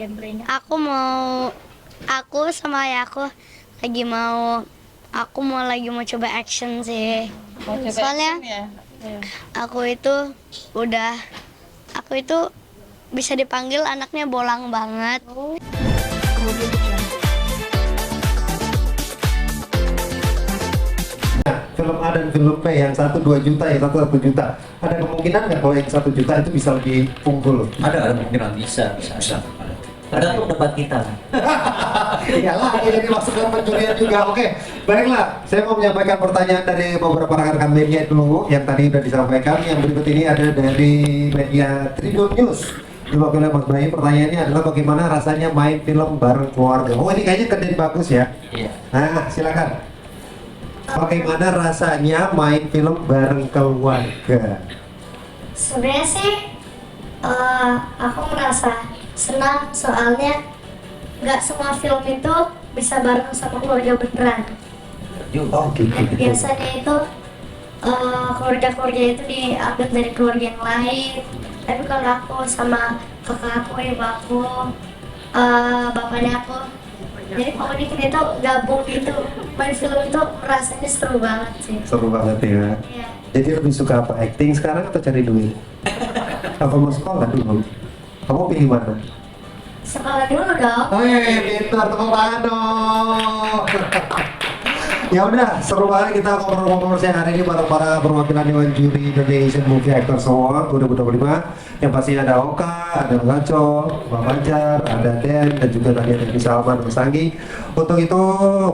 genrenya? Aku sama ayahku aku lagi mau coba action sih. Mau coba Soalnya action ya? Iya. aku itu bisa dipanggil anaknya bolang banget. Oh, gitu. Nah, film A dan film B yang satu 2 juta, yang satu 1 juta. Ada kemungkinan nggak kalau yang 1 juta itu bisa lebih unggul? Ada kemungkinan bisa. Tergantung debat kita. Iyalah, ini dimasukkan pencurian juga. Oke, baiklah. Saya mau menyampaikan pertanyaan dari beberapa rekan-rekan media dulu yang tadi sudah disampaikan. Yang berikut ini ada dari media Tribun News. Diwakili Mas Bayu. Pertanyaannya adalah bagaimana rasanya main film bareng keluarga? Oh, ini kayaknya keren bagus ya. Iya. Nah, silakan. Bagaimana rasanya main film bareng keluarga? Sebenarnya sih aku merasa senang, soalnya nggak semua film itu bisa bareng sama keluarga beneran. Oh, gitu. Biasanya itu keluarga-keluarga itu diambil dari keluarga yang lain. Tapi kalau aku sama kakak aku, ibu aku, bapaknya aku, jadi pokoknya kita itu gabung gitu. Main film itu rasanya seru banget sih. Seru banget ya. Iya. Jadi lebih suka apa? Acting sekarang atau cari duit? Apa mau sekolah dulu? Kamu pilih mana? Sekolah dulu dong. Pintar, tepuk tangan dong. Ya udah, seru banget kita ngobrol-ngobrol siang hari ini bareng para perwakilan Dewan Juri Indonesian Movie Actors Award 2025. Yang pastinya ada Oka, ada Gaco, Bang Banjar, ada Den, dan juga tadi ada Salman, Mas Anggi. Untuk itu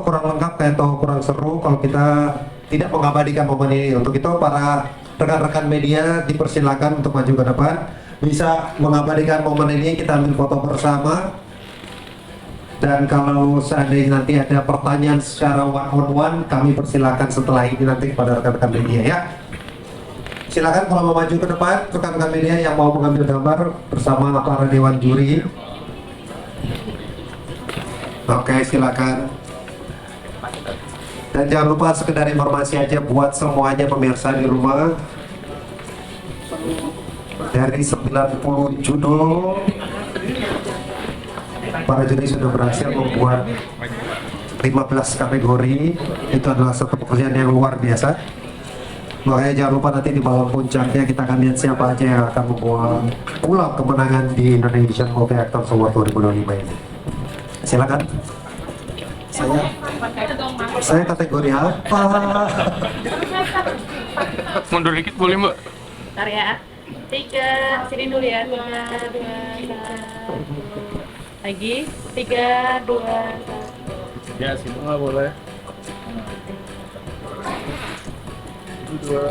kurang lengkap atau kurang seru kalau kita tidak mengabadikan momen ini. Untuk itu para rekan-rekan media dipersilakan untuk maju ke depan, bisa mengabadikan momen ini, kita ambil foto bersama. Dan kalau seandainya nanti ada pertanyaan secara one on one, kami persilakan setelah ini nanti kepada rekan-rekan media ya. Silakan kalau mau maju ke depan, rekan-rekan media yang mau mengambil gambar bersama para dewan juri. Oke, silakan. Dan jangan lupa sekedar informasi aja buat semuanya pemirsa di rumah. Dari 90 judul, para juri sudah berhasil membuat 15 kategori. Itu adalah satu pekerjaan yang luar biasa. Makanya jangan lupa nanti di malam puncaknya kita akan lihat siapa aja yang akan membawa pulang kemenangan di Indonesian Movie Actors Award 2025 ini. Silakan. Saya kategori apa? Mundur dikit boleh mbak? Bentar ya. 3, sini dulu ya. 3, 2, 1. Lagi. 3, 2, 1. Ya situ nggak boleh. 2, 3.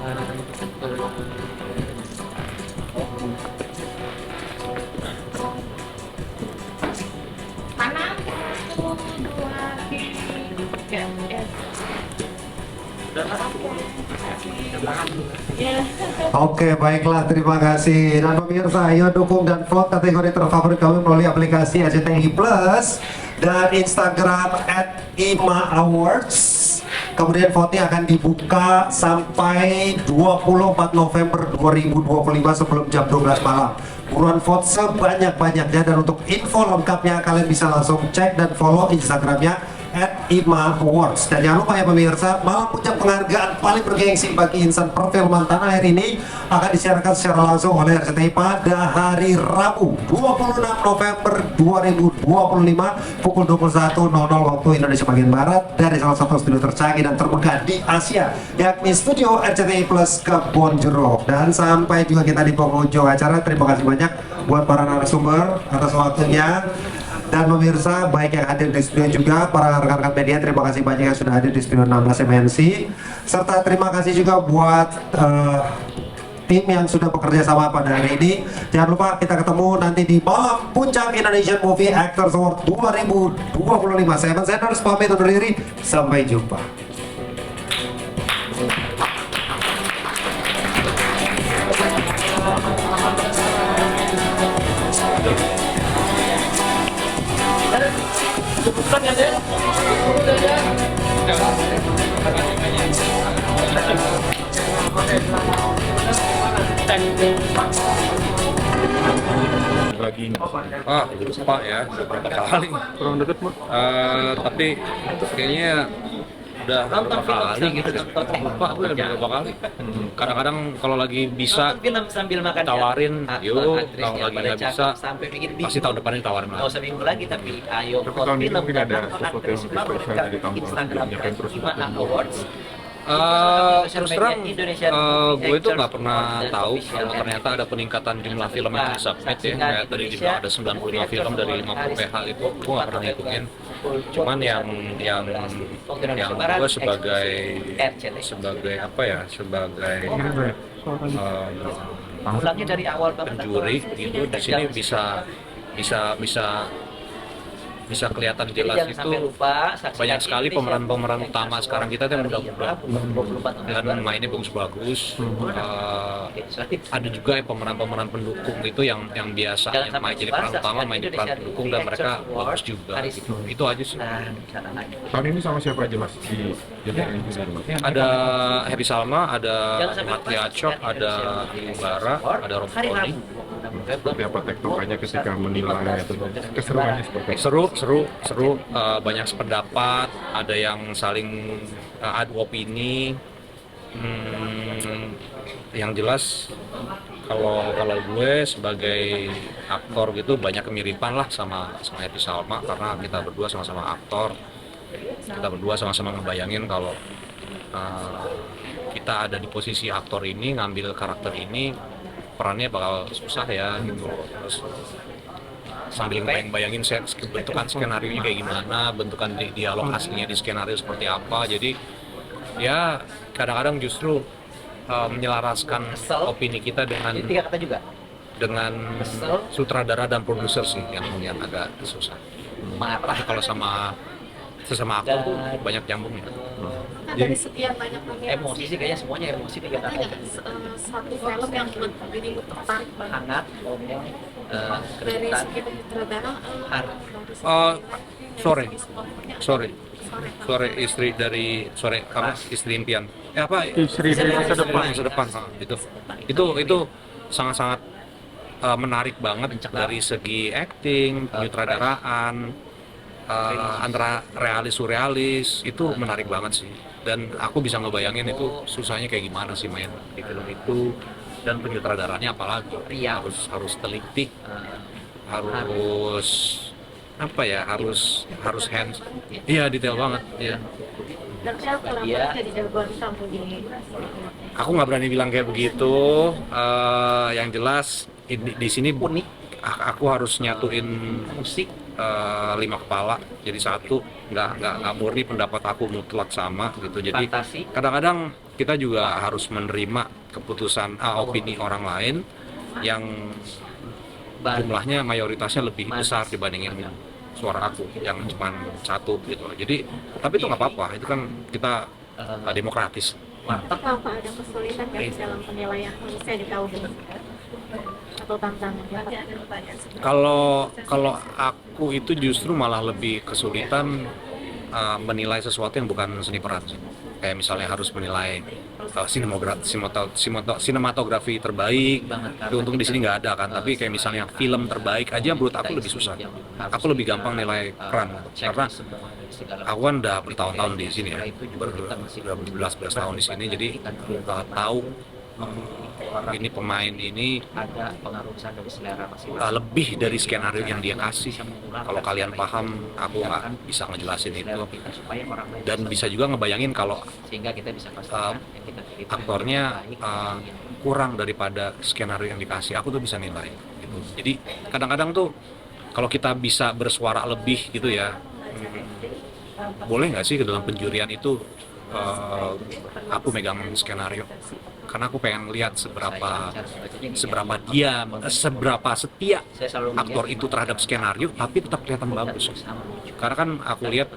Mana? 1, 2, 3. Ya. Ya. Oke, baiklah, terima kasih. Dan pemirsa, ayo dukung dan vote kategori terfavorit kami melalui aplikasi RCTI Plus dan Instagram @ima_awards. Kemudian voting akan dibuka sampai 24 November 2025 sebelum jam 12 malam. Buruan vote sebanyak-banyaknya, dan untuk info lengkapnya kalian bisa langsung cek dan follow Instagramnya @ima_awards. Dan jangan lupa ya pemirsa, malam puncak penghargaan paling bergengsi bagi insan perfilman tanah air ini akan disiarkan secara langsung oleh RCTI pada hari Rabu 26 November 2025 pukul 21.00 waktu Indonesia bagian Barat dari salah satu studio tercanggih dan termegah di Asia, yakni studio RCTI Plus Kebonjeruk. Dan sampai juga kita di penghujung acara. Terima kasih banyak buat para narasumber atas waktunya. Dan pemirsa baik yang hadir di studio juga, para rekan-rekan media, terima kasih banyak yang sudah hadir di studio 16 MNC. Serta terima kasih juga buat tim yang sudah bekerja sama pada hari ini. Jangan lupa kita ketemu nanti di malam puncak Indonesian Movie Actors Award 2025. Saya Evan Sanders pamit undur diri, sampai jumpa. Thank you. lagi? Lupa ya berapa kali. Kurang deket mah. Tapi kayaknya udah berapa kali gitu. Lupa gue udah berapa kali. Kadang-kadang kalau lagi bisa film sambil makan tawarin, yuk. aktrisnya Kalau lagi pada nggak bisa, cakep sampai bikin bingung. pasti tahun depan ditawarin Nggak lagi. usah minggu lagi, tapi ayo Tapi vote tahun ini film mungkin dan ada nonton sesuatu aktris yang baru spesial dekat dari tahun Instagram nyiapin terus Imana sesuatu. Awards. Terus terang, gue itu nggak pernah tahu kalau ternyata ada peningkatan jumlah film yang disubmit ya. Kayak tadi dibilang ada 95 film dari 50 PH itu, gue nggak pernah ngitungin. Cuman yang gue sebagai apa ya, sebagai Ulangnya dari awal banget. penjuri gitu di sini bisa kelihatan jelas Jangan itu sampai lupa, saksikan banyak sekali Indonesia pemeran-pemeran utama sekarang kita yang muda-muda 24 dan mainnya bagus-bagus. Ada juga yang pemeran-pemeran pendukung itu yang biasa Jangan yang sampai main jadi lupa, peran utama, saksikan main di peran Indonesia pendukung dan mereka Actors bagus Award juga hari gitu. Itu aja sih. Nah, bicara lagi. Tahun ini sama siapa aja mas di jadi ini Mas? Ada Happy Salma, ada Jangan sampai lupa, Matlia Chok, saksikan ada Indonesia Bara, Award ada Rob hari Tony. Rabu. Seperti apa tektokannya ketika menilai atau keseruannya seperti apa? Seru, banyak sependapat, ada yang saling adu opini. Yang jelas kalau gue sebagai aktor gitu banyak kemiripan lah sama Happy Salma karena kita berdua sama-sama aktor. Kita berdua sama-sama ngebayangin kalau kita ada di posisi aktor ini, ngambil karakter ini, perannya bakal susah ya gitu. Terus sambil bayangin bentukan skenario-nya kayak gimana, bentukan dialog aslinya di skenario seperti apa. Jadi ya kadang-kadang justru menyelaraskan opini kita Ini 3 kata juga. dengan sutradara dan produser sih yang agak susah. Marah. Kalau sesama aktor tuh banyak nyambungnya. Nah, dari sekian banyak film Emosi sih kayaknya semuanya emosi 3 kata. ada nggak satu film yang buat jadi lu tertarik banget Hangat, ngomong, dari kejutan, segi sutradara Sore istri dari istri impian. Istri dari masa depan. Masa depan. Itu sangat-sangat menarik banget dari segi acting, penyutradaraan, antara realis surrealis itu menarik banget sih. Dan aku bisa ngebayangin itu susahnya kayak gimana sih main di film itu dan penyutradarannya apalagi harus teliti, harus apa ya, harus hands, iya detail banget ya. dan kenapa jadi jagoan kamu di Aku nggak berani bilang kayak begitu. Yang jelas di sini unik. Aku harus nyatuin Musik 5 kepala jadi satu, nggak murni pendapat aku mutlak sama gitu. Jadi fantasi. kadang-kadang kita juga harus menerima keputusan opini orang lain yang jumlahnya mayoritasnya lebih besar dibandingin suara aku yang cuma satu gitu. Jadi tapi itu nggak apa-apa, itu kan kita demokratis. apa ada kesulitan nggak dalam penilaian khususnya di tahun ini atau tantangannya? Kalau aku itu justru malah lebih kesulitan menilai sesuatu yang bukan seni peran sih. Kayak misalnya harus menilai sinematografi terbaik. Tapi untung di sini nggak ada kan. Tapi kayak misalnya film terbaik aja menurut aku lebih susah. Aku lebih gampang nilai peran karena aku kan udah bertahun-tahun di sini ya, udah belas tahun di sini. Jadi tahu ini pemain ini ada pengaruh besar dari selera masing-masing. lebih dari skenario yang dia kasih. Kalau kalian paham, aku nggak bisa ngejelasin itu. Supaya orang lain Dan bisa juga ngebayangin kalau sehingga kita bisa pastikan yang kita pilih itu aktornya baik. kurang daripada skenario yang dikasih, aku tuh bisa nilai gitu. Jadi kadang-kadang tuh kalau kita bisa bersuara lebih gitu ya, boleh nggak sih ke dalam penjurian itu aku megang skenario, karena aku pengen lihat seberapa setia Saya selalu aktor melihat itu terhadap skenario tapi tetap kelihatan bagus. Karena kan aku lihat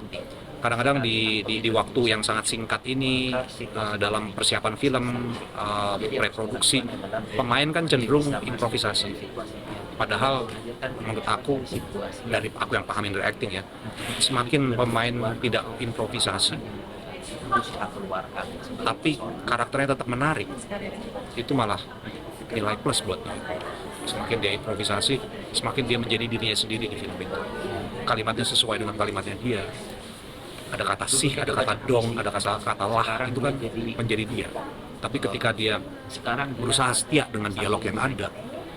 kadang-kadang di waktu yang sangat singkat ini dalam persiapan film, preproduksi, pemain kan cenderung improvisasi. Padahal menurut aku, dari aku yang pahamin dari acting ya, semakin pemain tidak improvisasi tapi karakternya tetap menarik, itu malah nilai plus buatnya. semakin dia improvisasi, semakin dia menjadi dirinya sendiri di film itu. Kalimatnya sesuai dengan kalimatnya dia. Ada kata sih, ada kata dong, ada kata lah, itu kan menjadi dia. Tapi ketika dia Sekarang berusaha setia dengan dialog yang ada,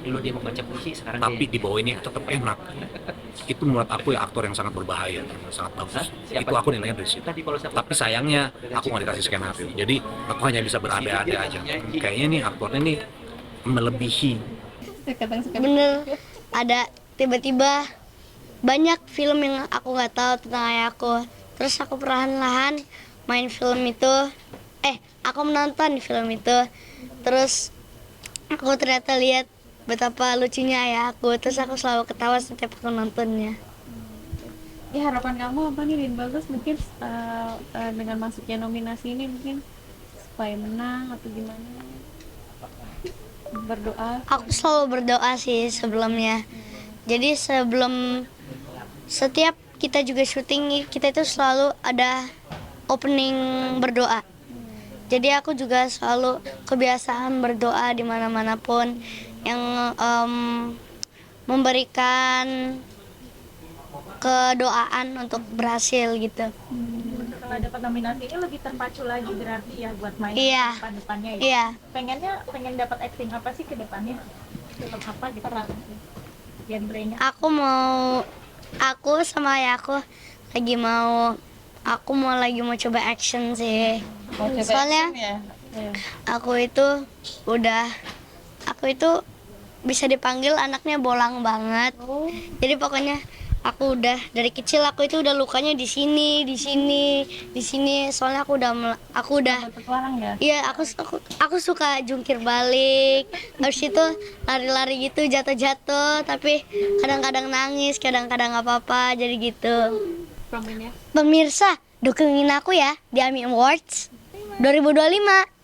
dulu dia membaca puisi, sekarang tapi dia di bawah ini tetap enak, itu menurut aku ya aktor yang sangat berbahaya, sangat bagus. Itu aku nilainya dari situ. tadi kalau saya Tapi sayangnya aku nggak dikasih skenario, jadi aku hanya bisa berandai-andai aja. Kayaknya nih aktornya nih melebihi. Bener, ada tiba-tiba banyak film yang aku nggak tahu tentang ayahku. Terus aku perlahan-lahan main film itu, aku menonton film itu. Terus aku ternyata lihat betapa lucunya ayahku. Terus aku selalu ketawa setiap aku nontonnya. Ya harapan kamu apa nih Din Bagus mungkin dengan masuknya nominasi ini mungkin supaya menang atau gimana? Berdoa. Aku selalu berdoa sih sebelumnya. Jadi setiap kita juga syuting, kita itu selalu ada opening berdoa. Jadi aku juga selalu kebiasaan berdoa di mana-manapun yang memberikan kedoaan untuk berhasil gitu. Setelah dapat nominasi ini lebih terpacu lagi berarti ya buat main Iya. depan-depannya ya. Iya, Pengen dapat acting apa sih ke depannya? Film apa gitu genrenya? aku sama ayahku aku mau coba action sih. Soalnya aku itu bisa dipanggil anaknya bolang banget. Jadi pokoknya aku udah dari kecil aku itu udah lukanya di sini. Soalnya aku udah Petualang ya. iya, aku suka jungkir balik. Habis itu lari-lari gitu, jatuh-jatuh, tapi kadang-kadang nangis, kadang-kadang nggak apa-apa, jadi gitu. Prominnya. Pemirsa, dukungin aku ya di AMI Awards 2025.